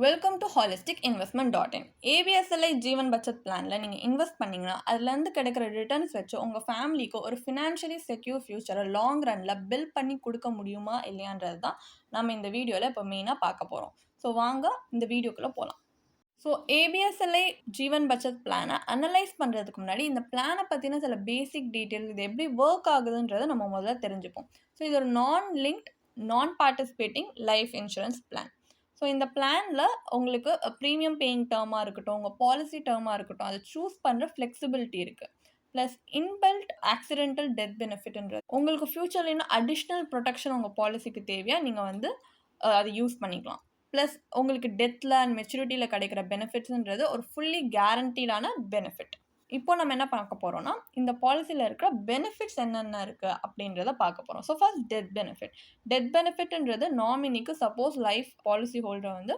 Welcome to holistic investment dot in. ABSLI Jeevan Bachat பிளானில் நீங்கள் invest பண்ணிங்கன்னா அதுலேருந்து கிடைக்கிற ரிட்டர்ன்ஸ் வச்சு உங்கள் ஃபேமிலிக்கு ஒரு ஃபினான்ஷியலி செக்யூர் ஃபியூச்சரை லாங் ரனில் பில்ட் பண்ணி கொடுக்க முடியுமா இல்லையான்றது தான் நம்ம இந்த வீடியோவில் இப்போ மெயினாக பார்க்க போகிறோம். ஸோ வாங்க இந்த வீடியோக்குள்ளே போகலாம். ஸோ ஏபிஎஸ்எல்ஐ ஜீவன் பச்சத் பிளானை அனலைஸ் பண்ணுறதுக்கு முன்னாடி இந்த பிளானை பற்றின சில பேசிக் டீட்டெயில்ஸ், இது எப்படி ஒர்க் ஆகுதுன்றதை நம்ம முதல்ல தெரிஞ்சுப்போம். ஸோ இது ஒரு நான் லிங்க்ட் நான் participating life insurance plan. So இந்த பிளானில் உங்களுக்கு ப்ரீமியம் பேயிங் டேர்மாக இருக்கட்டும், உங்கள் பாலிசி டேர்மாக இருக்கட்டும், அதை சூஸ் பண்ணுற ஃப்ளெக்சிபிலிட்டி இருக்குது. ப்ளஸ் இன்பில்ட் ஆக்சிடென்டல் டெத் பெனிஃபிட்ன்றது உங்களுக்கு ஃப்யூச்சரில் இன்னும் அடிஷ்னல் ப்ரொடெக்ஷன் உங்கள் பாலிசிக்கு தேவையாக நீங்கள் வந்து அதை யூஸ் பண்ணிக்கலாம். ப்ளஸ் உங்களுக்கு டெத்தில் அண்ட் மெச்சூரிட்டியில் கிடைக்கிற பெனிஃபிட்ஸ்ன்றது ஒரு ஃபுல்லி கேரண்டீடான பெனிஃபிட். இப்போ நம்ம என்ன பார்க்க போகிறோம்னா, இந்த பாலிசியில் இருக்கிற பெனிஃபிட்ஸ் என்னென்ன இருக்குது அப்படின்றத பார்க்க போகிறோம். So first death benefit. Death பெனிஃபிட்ன்றது நாமினிக்கு சப்போஸ் லைஃப் பாலிசி ஹோல்டர் வந்து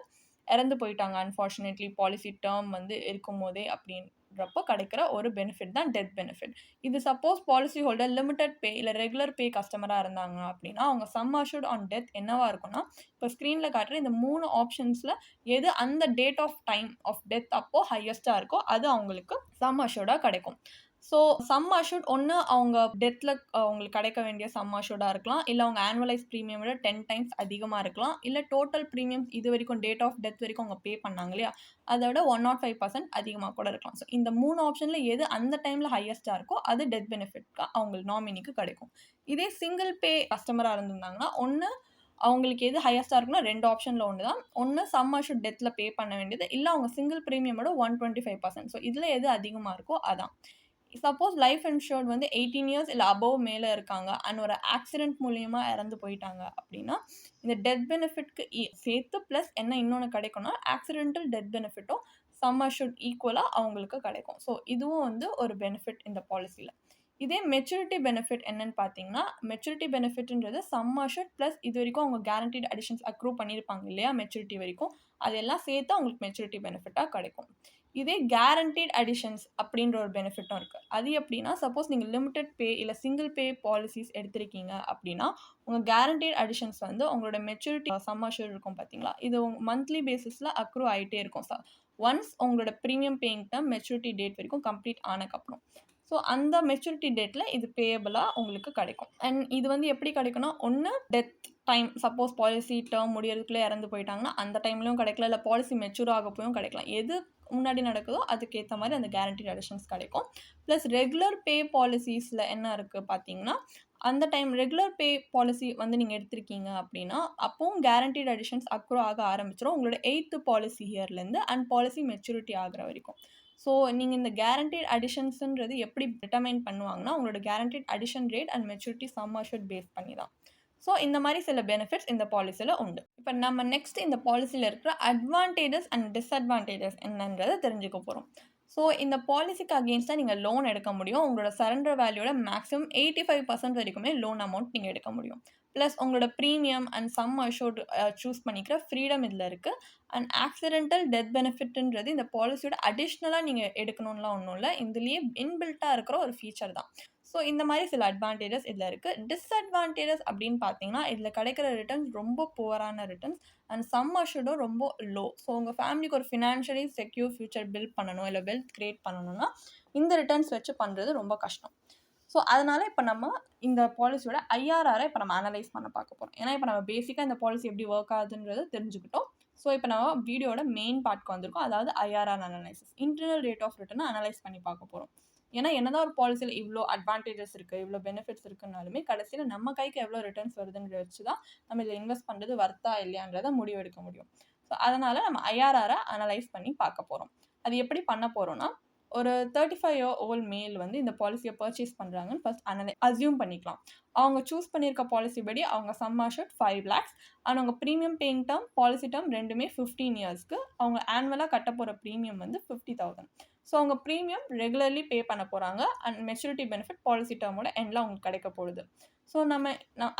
இறந்து போயிட்டாங்க, அன்ஃபார்ச்சுனேட்லி பாலிசி டேர்ம் வந்து இருக்கும் போதே அப்படின்றப்போ கிடைக்கிற ஒரு பெனிஃபிட் தான் டெத் பெனிஃபிட். இது சப்போஸ் பாலிசி ஹோல்டர் லிமிடெட் பே இல்லை ரெகுலர் பே கஸ்டமராக இருந்தாங்க அப்படின்னா அவங்க சம் அஷ்யூர்ட் ஆன் டெத் என்னவாக இருக்குன்னா, இப்போ ஸ்க்ரீனில் காட்டுற இந்த 3 ஆப்ஷன்ஸில் எது அந்த date of time of death அப்போது ஹையஸ்ட்டாக இருக்கோ அது அவங்களுக்கு சம் அஷ்யூர்டாக கிடைக்கும். ஸோ சம் அஷ்யூர்ட் ஒன்று அவங்க டெத்தில் அவங்களுக்கு கிடைக்க வேண்டிய சம் அஷ்யூர்டாக இருக்கலாம், இல்லை அவங்க ஆனுவலைஸ் ப்ரீமியம் விட 10 டைம்ஸ் அதிகமாக இருக்கலாம், இல்லை டோட்டல் ப்ரீமியம்ஸ் இது வரைக்கும் டேட் ஆஃப் டெத் வரைக்கும் அவங்க பே பண்ணாங்க இல்லையா, அதை விட 105% அதிகமாக கூட இருக்கலாம். ஸோ இந்த 3 ஆப்ஷனில் எது அந்த டைமில் ஹையஸ்ட்டாக இருக்கோ அது டெத் பெனிஃபிட்க்கு அவங்க நாமினிக்கு கிடைக்கும். இதே சிங்கிள் பே கஸ்டமராக இருந்திருந்தாங்கன்னா ஒன்று அவங்களுக்கு எது ஹையஸ்ட்டாக இருக்குன்னா 2 ஆப்ஷனில் ஒன்று தான். ஒன்று சம் அஷ்யூர்ட் டெத்தில் பே பண்ண வேண்டியது, இல்லை அவங்க சிங்கிள் ப்ரீமியமோட 125%. ஸோ இதில் எது அதிகமாக இருக்கோ அதான். சப்போஸ் லைஃப் இன்ஷூர்ட் வந்து 18 இயர்ஸ் இல்லை அபவ் மேலே இருக்காங்க அண்ட் ஒரு ஆக்சிடென்ட் மூலியமா இறந்து போயிட்டாங்க அப்படின்னா இந்த டெத் பெனிஃபிட்க்கு சேர்த்து ப்ளஸ் என்ன இன்னொன்று கிடைக்கும்னா ஆக்சிடென்டல் டெத் பெனிஃபிட்டும் சம் அஷ்யூர்ட் ஈக்குவலாக அவங்களுக்கு கிடைக்கும். ஸோ இதுவும் வந்து ஒரு பெனிஃபிட் இந்த பாலிசியில். இதே மெச்சூரிட்டி பெனிஃபிட் என்னன்னு பார்த்தீங்கன்னா, மெச்சூரிட்டி பெனிஃபிட்ன்றது சம் அஷ்யூர்ட் ப்ளஸ் இது வரைக்கும் அவங்க கேரண்டீட் அடிஷன்ஸ் அக்ரூ பண்ணியிருப்பாங்க இல்லையா மெச்சூரிட்டி வரைக்கும், அதெல்லாம் சேர்த்து அவங்களுக்கு மெச்சூரிட்டி பெனிஃபிட்டாக கிடைக்கும். இதே கேரண்டீட் அடிஷன்ஸ் அப்படின்ற ஒரு பெனிஃபிட்டும் இருக்குது. அது எப்படின்னா, சப்போஸ் நீங்கள் லிமிடெட் பே இல்லை சிங்கிள் பே பாலிசிஸ் எடுத்திருக்கீங்க அப்படின்னா உங்கள் கேரண்டீட் அடிஷன்ஸ் வந்து உங்களோட மெச்சூரிட்டி சம் அஷ்யூர்ட் இருக்கும் பார்த்தீங்களா, இது மந்த்லி பேசிஸில் அக்ரூ ஆகிட்டே இருக்கும் சார் ஒன்ஸ் உங்களோட premium paying term maturity date வரைக்கும் கம்ப்ளீட் ஆனதுக்கப்புறம். ஸோ அந்த மெச்சூரிட்டி டேட்டில் இது பேயபிளாக உங்களுக்கு கிடைக்கும். அண்ட் இது வந்து எப்படி கிடைக்கும்னா, ஒன்று death time suppose policy term முடியறதுக்குள்ளே இறந்து போயிட்டாங்கன்னா அந்த டைம்லையும் கிடைக்கல, இல்லை பாலிசி மெச்சூர் ஆக போயும் கிடைக்கலாம். எது முன்னாடி நடக்குதோ அதுக்கேற்ற மாதிரி அந்த கேரண்டீட் அடிஷன்ஸ் கிடைக்கும். ப்ளஸ் ரெகுலர் பே பாலிசிஸில் என்ன இருக்குது பார்த்தீங்கன்னா, அந்த டைம் ரெகுலர் பே பாலிசி வந்து நீங்கள் எடுத்திருக்கீங்க அப்படின்னா அப்போவும் கேரண்டீட் அடிஷன்ஸ் அக்ரூ ஆக ஆரம்பிச்சிடும் உங்களோட 8th பாலிசி இயர்லேருந்து அண்ட் பாலிசி மெச்சூரிட்டி ஆகிற வரைக்கும். ஸோ நீங்கள் இந்த கேரண்டீட் அடிஷன்ஸுன்றது எப்படி டிட்டர்மைன் பண்ணுவாங்கன்னா உங்களோட guaranteed addition rate and maturity sum assured base பண்ணி தான். ஸோ இந்த மாதிரி சில பெனிஃபிட்ஸ் இந்த பாலிசியில் உண்டு. இப்போ நம்ம நெக்ஸ்ட் இந்த பாலிசியில் இருக்கிற அட்வான்டேஜஸ் அண்ட் டிஸ்அட்வான்டேஜஸ் என்னன்றதை தெரிஞ்சுக்க போகிறோம். ஸோ இந்த பாலிசிக்கு அகெயின்ஸ்டாக நீங்கள் லோன் எடுக்க முடியும். உங்களோட சரண்டர் வேல்யூட மேக்ஸிமம் 85% வரைக்குமே லோன் அமௌண்ட் நீங்கள் எடுக்க முடியும். ப்ளஸ் உங்களோட premium and some assured choose பண்ணிக்கிற ஃப்ரீடம் இதில் இருக்குது. அண்ட் ஆக்சிடென்டல் டெத் பெனிஃபிட்ன்றது இந்த பாலிசியோட அடிஷ்னலாக நீங்கள் எடுக்கணும்லாம் ஒன்றும் இல்லை, இதுலேயே இன்பில்ட்டாக இருக்கிற ஒரு ஃபீச்சர் தான். ஸோ இந்த மாதிரி சில அட்வான்டேஜஸ் இதில் இருக்குது. டிஸ்அட்வான்டேஜஸ் அப்படின்னு பார்த்தீங்கன்னா இதில் கிடைக்கிற ரிட்டர்ன்ஸ் ரொம்ப புவரான ரிட்டர்ன்ஸ் அண்ட் சம் அஷ்யூர்டும் ரொம்ப லோ. ஸோ உங்கள் ஃபேமிலிக்கு ஒரு ஃபினான்ஷியலி செக்யூர் ஃபியூச்சர் பில்ட் பண்ணணும் இல்லை வெல்த் கிரியேட் பண்ணணும்னா இந்த ரிட்டர்ன்ஸ் வச்சு பண்ணுறது ரொம்ப கஷ்டம். ஸோ அதனால் இப்போ நம்ம இந்த பாலிசியோட ஐஆர்ஆரை இப்போ நம்ம அனலைஸ் பண்ண பார்க்க போகிறோம். ஏன்னா இப்போ நம்ம பேசிக்காக இந்த பாலிசி எப்படி ஒர்க் ஆகுதுன்றது தெரிஞ்சுக்கிட்டோம். ஸோ இப்போ நம்ம வீடியோட மெயின் பார்ட்க்கு வந்திருக்கோம், அதாவது IRR analysis, internal rate of ரிட்டர்னை அனலைஸ் பண்ணி பார்க்க போகிறோம். ஏன்னா என்னதான் ஒரு பாலிசியில் இவ்வளோ அட்வான்டேஜஸ் இருக்குது, இவ்வளோ பெனிஃபிட்ஸ் இருக்குன்னாலுமே கடைசியில் நம்ம கைக்கு எவ்வளோ ரிட்டர்ன்ஸ் வருதுன்ற வச்சு தான் நம்ம இதில் இன்வெஸ்ட் பண்ணுறது வர்த்தா இல்லையான்றதை முடிவெடுக்க முடியும். ஸோ அதனால் நம்ம ஐஆர்ஆரை அனலைஸ் பண்ணி பார்க்க போகிறோம். அது எப்படி பண்ண போகிறோன்னா, ஒரு 35-year-old மேல் வந்து இந்த பாலிசியை பர்ச்சேஸ் பண்ணுறாங்கன்னு ஃபர்ஸ்ட் அசியூம் பண்ணிக்கலாம். அவங்க சூஸ் பண்ணியிருக்க பாலிசி படி அவங்க சம் அஷ்யூர்ட் 5 lakhs அண்ட் அவங்க premium paying term policy term ரெண்டுமே 15 இயர்ஸ்க்கு அவங்க ஆனுவலாக கட்ட போகிற ப்ரீமியம் வந்து 50,000. ஸோ அவங்க ப்ரீமியம் ரெகுலர்லி பே பண்ண போகிறாங்க அண்ட் மெச்சூரிட்டி பெனிஃபிட் பாலிசி டேர்மோட எண்டில் அவங்களுக்கு கிடைக்க போகுது. ஸோ நம்ம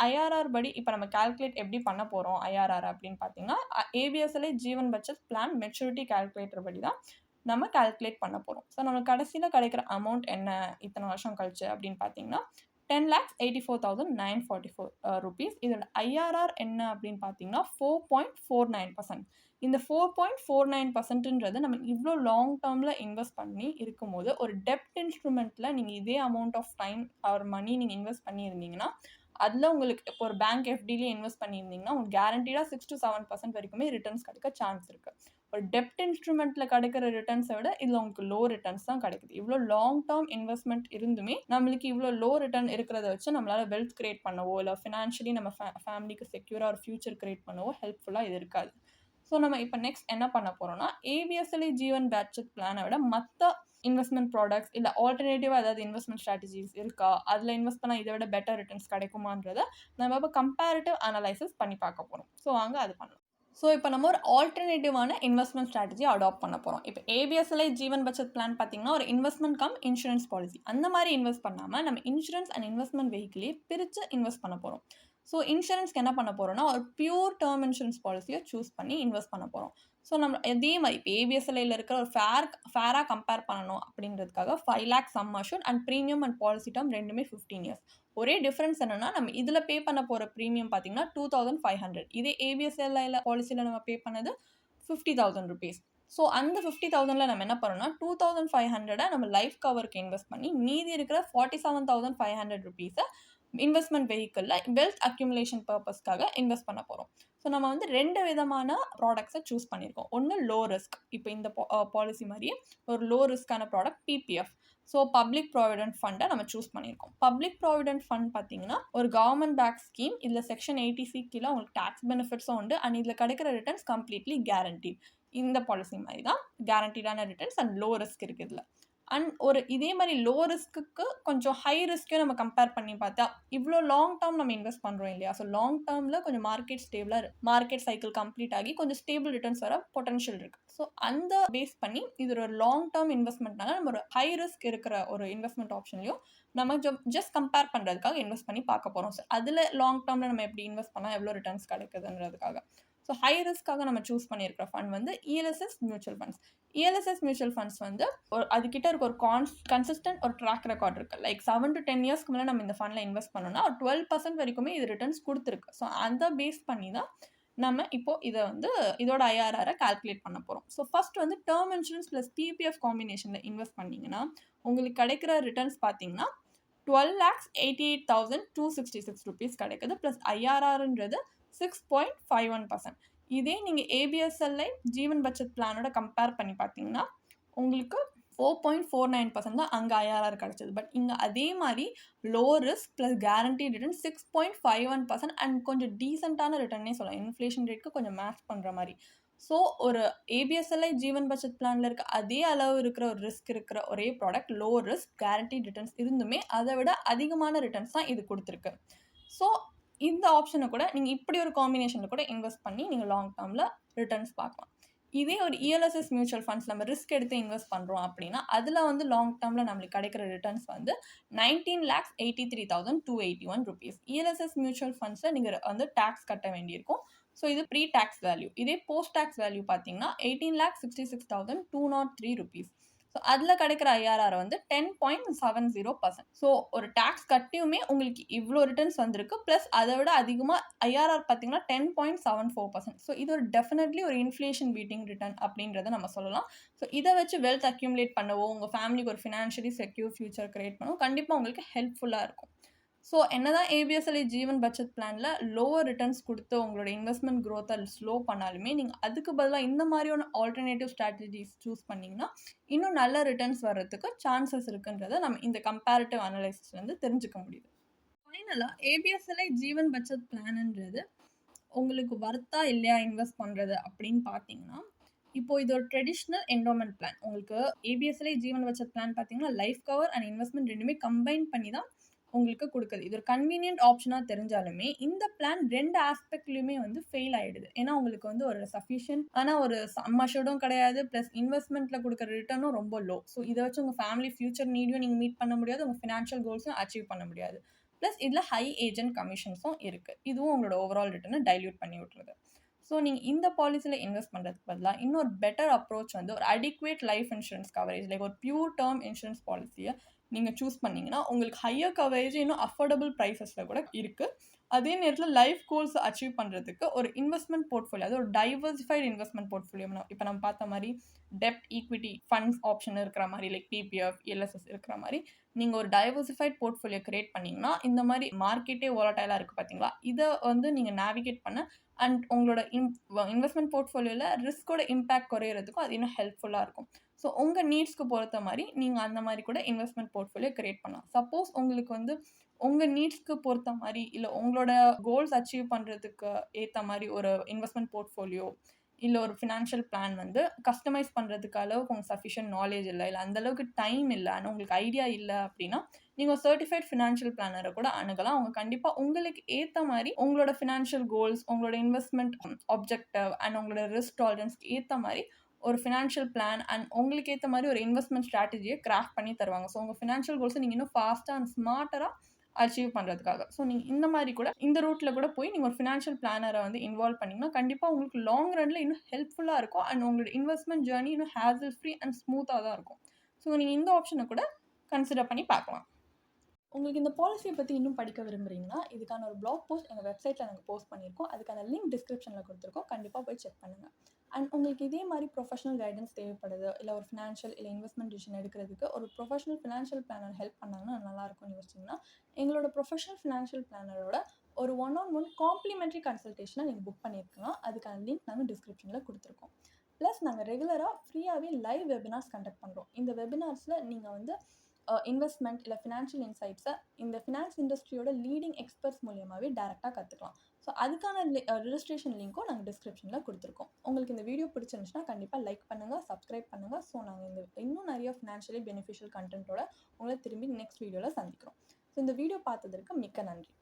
ஐஆர்ஆர் படி இப்போ நம்ம கால்குலேட் எப்படி பண்ண போகிறோம் ஐஆர்ஆர் அப்படின்னு பார்த்தீங்கன்னா, ஏபிஎஸ்எல்ஐ ஜீவன் பச்சத் பிளான் மெச்சூரிட்டி கால்குலேட்டர் படி தான் நம்ம கால்குலேட் பண்ண போகிறோம். ஸோ நம்மளுக்கு கடைசியில் கிடைக்கிற அமௌண்ட் என்ன இத்தனை வருஷம் கழிச்சு அப்படின்னு பார்த்தீங்கன்னா 10,84,944 rupees. இதோட ஐஆர்ஆர் என்ன அப்படின்னு பார்த்தீங்கன்னா 4.49%. இந்த 4.49%ன்றது நம்ம இவ்வளோ லாங் டேர்மில் இன்வெஸ்ட் பண்ணி இருக்கும்போது ஒரு டெப்ட் இன்ஸ்ட்ருமெண்ட்டில் நீங்கள் இதே அமௌண்ட் ஆஃப் டைம் ஆர் மணி நீங்கள் இன்வெஸ்ட் பண்ணியிருந்தீங்கன்னா அதில் உங்களுக்கு இப்போ ஒரு பேங்க் எஃப்டிலேயே இன்வெஸ்ட் பண்ணியிருந்தீங்கன்னா உங்களுக்கு கேரண்டீடாக 6-7% வரைக்குமே ரிட்டர்ன்ஸ் கிடைக்க சான்ஸ் இருக்குது. ஒரு டெப்ட் இன்ஸ்ட்ருமெண்ட்டில் கிடைக்கிற ரிட்டர்ன்ஸை விட இதில் உங்களுக்கு லோ ரிட்டர்ன்ஸ் தான் கிடைக்குது. இவ்வளோ லாங் டேர்ம் இன்வெஸ்ட்மெண்ட் இருந்துமே நம்மளுக்கு இவ்வளோ லோ ரிட்டர்ன் இருக்கிறத வச்சு நம்மளால் வெல்த் கிரியேட் பண்ணவோ இல்லை ஃபினான்ஷியலி நம்ம ஃபேமிலிக்கு செக்யூராக ஒரு ஃபியூச்சர் கிரியேட் பண்ணவோ ஹெல்ப்ஃபுல்லாக இது இருக்காது. ஸோ நம்ம இப்போ நெக்ஸ்ட் என்ன பண்ண போகிறோம்னா ஏபிஎஸ்எல்ஐ ஜீவன் பட்ஜெட் பிளானை விட மற்ற இன்வெஸ்ட்மெண்ட் ப்ராடக்ட்ஸ் இல்லை ஆல்டர்னேட்டிவாக ஏதாவது இன்வெஸ்ட்மெண்ட் ஸ்ட்ராட்டஜிஸ் இருக்கா, அதில் இன்வெஸ்ட் பண்ணால் இதை விட பெட்டர் ரிட்டர்ன்ஸ் கிடைக்குமான்றதை நம்ம இப்போ கம்பேரிட்டிவ் அனலைசிஸ் பண்ணி பார்க்க போகிறோம். ஸோ வாங்க அது பண்ணலாம். ஸோ இப்போ நம்ம ஒரு ஆல்டர்னேட்டிவான இன்வெஸ்ட்மெண்ட் ஸ்ட்ராட்டஜி அடாப்ட் பண்ண போகிறோம். இப்போ ஏபிஎஸ்எல்ஐ ஜீவன் பட்ஜெட் பிளான் பார்த்தீங்கன்னா ஒரு இன்வெஸ்ட்மெண்ட் கம் இன்சூரன்ஸ் பாலிசி அந்த மாதிரி இன்வெஸ்ட் பண்ணாமல் நம்ம இன்சூரன்ஸ் அண்ட் இன்வெஸ்ட்மெண்ட் வெஹிக்கிளே பிரித்து இன்வெஸ்ட் பண்ண போகிறோம். ஸோ இன்சூரன்ஸ்க்கு என்ன பண்ண போகிறோம்னா ஒரு பியூர் டேர்ம் இன்சூரன்ஸ் பாலிசியை சூஸ் பண்ணி இன்வெஸ்ட் பண்ண போகிறோம். ஸோ நம்ம இதே மாதிரி இப்போ ஏபிஎஸ்எல்ஐயில் இருக்கிற ஒரு ஃபேராக கம்பேர் பண்ணணும் அப்படின்றதுக்காக 5 lakh some assured and premium and policy term ரெண்டுமே 15 years. ஒரே டிஃப்ரென்ஸ் என்னன்னா நம்ம இதில் பே பண்ண போகிற ப்ரீமியம் பார்த்தீங்கன்னா 2,500. இதே ஏபிஎஸ்எல்ஐயில் பாலிசியில் நம்ம பே பண்ணது 50,000 rupees. ஸோ அந்த 50,000ல் நம்ம என்ன பண்ணோம்னா 2,500 நம்ம லைஃப் கவருக்கு இன்வெஸ்ட் பண்ணி மீதி இருக்கிற 47,500 rupees இன்வெஸ்ட்மெண்ட் வெஹிக்கிளில் வெல்த் அக்யூமுலேஷன் பர்பஸ்க்காக இன்வெஸ்ட் பண்ண போகிறோம். ஸோ நம்ம வந்து 2 விதமான ப்ராடக்ட்ஸை சூஸ் பண்ணியிருக்கோம். ஒன்று லோ ரிஸ்க், இப்போ இந்த பாலிசி மாதிரியே ஒரு லோ ரிஸ்க்கான product PPF. So public provident ஃபண்டை நம்ம சூஸ் பண்ணியிருக்கோம். பப்ளிக் ப்ராவிடென்ட் ஃபண்ட் பார்த்தீங்கன்னா ஒரு கவர்மெண்ட் பேக் ஸ்கீம். இதில் செக்ஷன் 80C கீழே உங்களுக்கு டேக்ஸ் பெனிஃபிட்ஸும் உண்டு அண்ட் இதில் கிடைக்கிற ரிட்டர்ன்ஸ் கம்ப்ளீட்லி கேரண்டீட். இந்த பாலிசி மாதிரி தான் கேரண்டீடான ரிட்டர்ன்ஸ் அண்ட் லோ ரிஸ்க் இருக்குது இதில். அண்ட் ஒரு இதே மாதிரி லோ ரிஸ்க்கு கொஞ்சம் ஹை ரிஸ்க்கையும் நம்ம கம்பேர் பண்ணி பார்த்தா இவ்வளோ லாங் டேர்ம் நம்ம இன்வெஸ்ட் பண்ணுறோம் இல்லையா. ஸோ லாங் டேர்மில் கொஞ்சம் மார்க்கெட் ஸ்டேபிளாக மார்க்கெட் சைக்கிள் கம்ப்ளீட் ஆகி கொஞ்சம் ஸ்டேபிள் ரிட்டர்ன்ஸ் வர பொட்டன்ஷியல் இருக்குது. ஸோ அந்த பேஸ் பண்ணி இது ஒரு லாங் டேர்ம் இன்வெஸ்ட்மெண்ட்னால நம்ம ஒரு ஹை ரிஸ்க் இருக்கிற ஒரு இன்வெஸ்ட்மெண்ட் ஆப்ஷன்லையும் நம்ம ஜஸ்ட் கம்பேர் பண்ணுறதுக்காக இன்வெஸ்ட் பண்ணி பார்க்க போகிறோம். ஸோ அதில் லாங் டேர்மில் நம்ம எப்படி இன்வெஸ்ட் பண்ணால் எவ்வளோ ரிட்டர்ன்ஸ் கிடைக்குதுன்றதுக்காக. ஸோ ஹை ரிஸ்க்காக நம்ம சூஸ் பண்ணியிருக்கிற ஃபண்ட் வந்து ELSS mutual funds. ELSS mutual funds வந்து ஒரு அதுக்கிட்ட இருக்க ஒரு கன்சிஸ்டன்ட் ஒரு ட்ராக் ரெக்கார்ட் இருக்குது. லைக் 7 to 10 yearsக்கு மேலே நம்ம இந்த ஃபண்டில் இன்வெஸ்ட் பண்ணோம்னா ஒரு 12% வரைக்குமே இது ரிட்டர்ன்ஸ் கொடுத்துருக்கு. ஸோ அதை பேஸ் பண்ணி தான் நம்ம இப்போது இதை வந்து இதோட ஐஆர்ஆரை கால்குலேட் பண்ண போகிறோம். ஸோ ஃபர்ஸ்ட் வந்து டேர்ம் இன்சூரன்ஸ் ப்ளஸ் பிபிஎஃப் காம்பினேஷனில் இன்வெஸ்ட் பண்ணிங்கன்னா உங்களுக்கு கிடைக்கிற ரிட்டர்ன்ஸ் பார்த்தீங்கன்னா 12,88,266 rupees கிடைக்குது. ப்ளஸ் ஐஆர்ஆர்ன்றது 6.51%. இதே நீங்கள் ஏபிஎஸ்எல்ஐ ஜீவன் பட்ஜெட் பிளானோட கம்பேர் பண்ணி பார்த்தீங்கன்னா உங்களுக்கு 4.49% தான் அங்கே ஐஆர்ஆர் கிடச்சிது. பட் இங்கே அதே மாதிரி low risk plus guarantee return 6.51% and கொஞ்சம் டீசெண்டான ரிட்டர்னே சொல்லலாம். இன்ஃப்ளேஷன் ரேட்க்கு கொஞ்சம் மேட்ச் பண்ணுற மாதிரி. ஸோ ஒரு ஏபிஎஸ்எல்ஐ ஜீவன் பட்ஜெட் பிளானில் இருக்க அதே அளவு இருக்கிற ஒரு ரிஸ்க் இருக்கிற ஒரே product low risk guarantee returns இருந்துமே அதை விட அதிகமான ரிட்டர்ன்ஸ் தான் இது கொடுத்துருக்கு. ஸோ இந்த ஆப்ஷனை கூட நீங்கள் இப்படி ஒரு காம்பினேஷனில் கூட இன்வெஸ்ட் பண்ணி நீங்கள் லாங் டேர்மில் ரிட்டர்ன்ஸ் பார்க்கலாம். இதே ஒரு இஎல்எஸ்எஸ் மியூச்சுவல் ஃபண்ட்ஸ் நம்ம ரிஸ்க் எடுத்து இன்வெஸ்ட் பண்ணுறோம் அப்படின்னா அதில் வந்து லாங் டேர்மில் நம்மளுக்கு கிடைக்கிற ரிட்டர்ன்ஸ் வந்து 19,83,281 rupees. இஎல்எஸ்எஸ் மியூச்சுவல் ஃபண்ட்ஸில் நீங்கள் வந்து டேக்ஸ் கட்ட வேண்டியிருக்கும். ஸோ இது ப்ரீ டேக்ஸ் வேல்யூ. இதே போஸ்ட் டேக்ஸ் வேல்யூ பார்த்தீங்கன்னா 18,66,203 rupees. ஸோ அதில் கிடைக்கிற ஐஆர்ஆர் வந்து 10.70%. ஸோ ஒரு டேக்ஸ் கட்டியுமே உங்களுக்கு இவ்வளோ ரிட்டர்ன்ஸ் வந்திருக்கு. ப்ளஸ் அதை விட அதிகமாக ஐஆர்ஆர் பார்த்தீங்கன்னா 10.74%. ஸோ இது ஒரு டெஃபினெட்லி ஒரு இன்ஃப்ளேஷன் பீட்டிங் ரிட்டர்ன் அப்படின்றத நம்ம சொல்லலாம். ஸோ இதை வச்சு வெல்த் அக்யூமுலேட் பண்ணவோ உங்கள் ஃபேமிலிக்கு ஒரு ஃபினான்ஷியலி செக்யூர் ஃபியூச்சர் கிரியேட் பண்ணவும் கண்டிப்பாக உங்களுக்கு ஹெல்ப்ஃபுல்லாக இருக்கும். ஸோ என்னதான் ஏபிஎஸ்எல்ஐ ஜீவன் பட்ஜெட் பிளானில் லோவர் ரிட்டர்ன்ஸ் கொடுத்து உங்களோட இன்வெஸ்ட்மெண்ட் க்ரோத்தை ஸ்லோ பண்ணாலுமே நீங்கள் அதுக்கு பதிலாக இந்த மாதிரியான ஆல்டர்னேட்டிவ் ஸ்ட்ராட்டஜிஸ் சூஸ் பண்ணிங்கன்னா இன்னும் நல்ல ரிட்டர்ன்ஸ் வர்றதுக்கு சான்சஸ் இருக்குன்றதை நம்ம இந்த கம்பேரிட்டிவ் அனலைசிஸ்லேருந்து தெரிஞ்சுக்க முடியுது. ஃபைனலாக ஏபிஎஸ்எல்ஐ ஜீவன் பட்ஜெட் பிளான்ன்றது உங்களுக்கு வர்த்தா இல்லையா இன்வெஸ்ட் பண்ணுறது அப்படின்னு பார்த்தீங்கன்னா இப்போது இது ஒரு ட்ரெடிஷ்னல் என்டோமெண்ட் பிளான். உங்களுக்கு ஏபிஎஸ்எல்ஐ ஜீவன் பட்ஜெட் பிளான் பார்த்தீங்கன்னா லைஃப் கவர் அண்ட் இன்வெஸ்ட்மெண்ட் ரெண்டுமே கம்பைன் பண்ணி தான் உங்களுக்கு கொடுக்குது. இது ஒரு கன்வீனியன்ட் ஆப்ஷனாக தெரிஞ்சாலுமே இந்த பிளான் 2 ஆஸ்பெக்ட்லையுமே வந்து ஃபெயில் ஆகிடுது. ஏன்னா உங்களுக்கு வந்து ஒரு சஃபிஷியன்ட் ஆனால் ஒரு சம் அஷ்யூர்டும் கிடையாது. ப்ளஸ் இன்வெஸ்ட்மெண்ட்டில் கொடுக்குற ரிட்டர்னும் ரொம்ப லோ. ஸோ இதை வச்சு உங்கள் ஃபேமிலி ஃபியூச்சர் நீடையும் நீங்கள் மீட் பண்ண முடியாது, உங்கள் ஃபினான்ஷியல் கோல்ஸும் அச்சீவ் பண்ண முடியாது. ப்ளஸ் இதில் ஹை ஏஜென்ட் கமிஷன்ஸும் இருக்குது. இதுவும் உங்களோட ஓவரால் ரிட்டர்னை டைல்யூட் பண்ணி விட்டுருது. ஸோ நீங்கள் இந்த பாலிசியில் இன்வெஸ்ட் பண்ணுறதுக்கு பதிலாக இன்னொரு பெட்டர் அப்ரோச் வந்து ஒரு adequate life insurance coverage like ஒரு பியூர் டேர்ம் இன்சூரன்ஸ் பாலிசியை நீங்க சூஸ் பண்ணீங்கன்னா, உங்களுக்கு ஹையர் கவரேஜ் இன்னும் அஃபோர்டபுள் பிரைஸஸ்ல கூட இருக்கு. அதே நேரத்தில லைஃப் கோல்ஸ் அச்சீவ் பண்றதுக்கு ஒரு இன்வெஸ்ட்மென்ட் போர்ட்ஃபோலியோ, அதாவது ஒரு டைவர்சிஃபைட் இன்வெஸ்ட்மென்ட் போர்ட்ஃபோலியோ இப்ப நம்ம பார்த்த மாரி டெப்ட், ஈக்விட்டி, ஃபண்ட்ஸ் ஆப்ஷன் இருக்கிற மாரி லைக் பிபிஎஃப், எல்எஸ்எஸ் இருக்கிற மாரி, நீங்க ஒரு டைவர்சிஃபைட் போர்ட்ஃபோலியோ கிரியேட் பண்ணீங்கன்னா, இந்த மாரி மார்க்கெட்டே வோலடைலா இருக்கு பார்த்தீங்களா? இத வந்து நீங்க நேவிகேட் பண்ண அண்ட் உங்களோட இன்வெஸ்ட்மென்ட் போர்ட்ஃபோலியோல ரிஸ்க்கோட இம்பாக்ட் குறையறதுக்கும் அது இன்னும் ஹெல்ப்ஃபுல்லா இருக்கும். ஸோ உங்க நீட்ஸ்க்கு பொறுத்த மாரி, நீங்க அந்த மாரி கூட இன்வெஸ்ட்மென்ட் போர்ட்ஃபோலியோ கிரியேட் பண்ணலாம். சப்போஸ் உங்களுக்கு வந்து உங்க நீட்ஸ்க்கு பொறுத்த மாரி, இல்ல உங்களோட கோல்ஸ் அச்சீவ் பண்றதுக்கு ஏத்த மாரி ஒரு இன்வெஸ்ட்மென்ட் போர்ட்ஃபோலியோ, இல்ல ஒரு ஃபினான்ஷியல் பிளான் வந்து கஸ்டமைஸ் பண்றதுக்கு அளவுக்கு உங்களுக்கு சஃபிஷியன்ட் நாலேட்ஜ் இல்ல அந்த அளவுக்கு டைம் இல்ல, ஆனா உங்களுக்கு ஐடியா இல்ல அப்டின்னா, நீங்க ஒரு சர்டிஃபைட் ஃபினான்ஷியல் பிளானர கூட அணுகலாம். அவங்க கண்டிப்பா உங்களுக்கு ஏத்த மாரி உங்களோட ஃபினான்ஷியல் கோல்ஸ், உங்களோட இன்வெஸ்ட்மென்ட் ஆப்ஜெக்டிவ் அண்ட் உங்களோட ரிஸ்க் டாலரன்ஸ்க்கு ஏத்த மாரி ஒரு ஃபினான்ஷியல் பிளான் அண்ட் உங்களுக்கு ஏத்த மாரி ஒரு இன்வெஸ்ட்மென்ட் ஸ்ட்ராட்டஜிய கிராஃப்ட் பண்ணி தருவாங்க. ஸோ உங்க ஃபினான்ஷியல் கோல்ஸ நீங்க இன்னும் ஃபாஸ்ட்டா அண்ட் ஸ்மார்ட்டரா அச்சீவ் பண்றதுக்காக. ஸோ நீங்க இந்த மாரி கூட இந்த ரூட்ல கூட போய் நீங்க ஒரு ஃபினான்ஷியல் பிளானர வந்து இன்வால்வ் பண்ணீங்கன்னா, கண்டிப்பா உங்களுக்கு லாங் ரன்ல இன்னும் ஹெல்ப்ஃபுல்லா இருக்கும். அண்ட் உங்களோட இன்வெஸ்ட்மென்ட் ஜர்னி இன்னும் ஹேசல் ஃப்ரீ அண்ட் ஸ்மூத்தா தான் இருக்கும். ஸோ நீங்க இந்த ஆப்ஷன கூட கன்சிடர் பண்ணி பார்க்கலாம். உங்களுக்கு இந்த பாலிசிய பத்தி இன்னும் படிக்க விரும்புறீங்கன்னா, இதுக்கான ஒரு ப்ளாக் போஸ்ட் எங்க வெப்சைட்ல நாங்க போஸ்ட் பண்ணியிருக்கோம். அதுக்கான லிங்க் டிஸ்கிரிப்ஷன்ல குடுத்துருக்கோம். கண்டிப்பா போய் செக் பண்ணுங்க. அண்ட் உங்களுக்கு இதே மாரி ப்ரொஃபஷனல் கைடன்ஸ் தேவைப்படுது, இல்ல ஒரு ஃபினான்ஷியல் இல்ல இன்வெஸ்ட்மென்ட் டிசிஷன் எடுக்கிறதுக்கு ஒரு ப்ரொஃபஷனல் ஃபினான்ஷியல் பிளானர் ஹெல்ப் பண்ணாங்கன்னா நல்லாயிருக்கும்னு யோசிச்சீங்கன்னா, எங்களோட ப்ரொஃபஷனல் ஃபினான்ஷியல் பிளானரோட ஒரு ஒன் ஆன் ஒன் காம்ப்ளிமென்டரி கன்சல்டேஷன நீங்க புக் பண்ணியிருக்கலாம். அதுக்கான லிங்க் நாங்க டிஸ்கிரிப்ஷன்ல குடுத்துருக்கோம். ப்ளஸ் நாங்க ரெகுலரா ஃப்ரீயாவே லைவ் வெபினார்ஸ் கண்டக்ட் பண்றோம். இந்த வெபினார்ஸ்ல நீங்க வந்து இன்வெஸ்ட்மென்ட் இல்ல ஃபினான்ஷியல் இன்சைட்ஸ இந்த ஃபினான்ஸ் இண்டஸ்ட்ரியோட லீடிங் எக்ஸ்பர்ட்ஸ் மூலியமாவே டைரக்ட்டா கத்துக்கலாம். ஸோ அதுக்கான ரிஜிஸ்ட்ரேஷன் லிங்க்கும் நாங்க டிஸ்கிரிப்ஷன்ல குடுத்துருக்கோம். உங்களுக்கு இந்த வீடியோ பிடிச்சிருந்துச்சுன்னா கண்டிப்பா லைக் பண்ணுங்க, சப்ஸ்கிரைப் பண்ணுங்க. ஸோ நாங்க இன்னும் நெறைய ஃபினான்ஷியலி பெனிஃபிஷியல் கன்டென்ட்டோட உங்கள திரும்பி நெக்ஸ்ட் வீடியோல சந்திக்கிறோம். ஸோ இந்த வீடியோ பார்த்ததற்கு மிக்க நன்றி.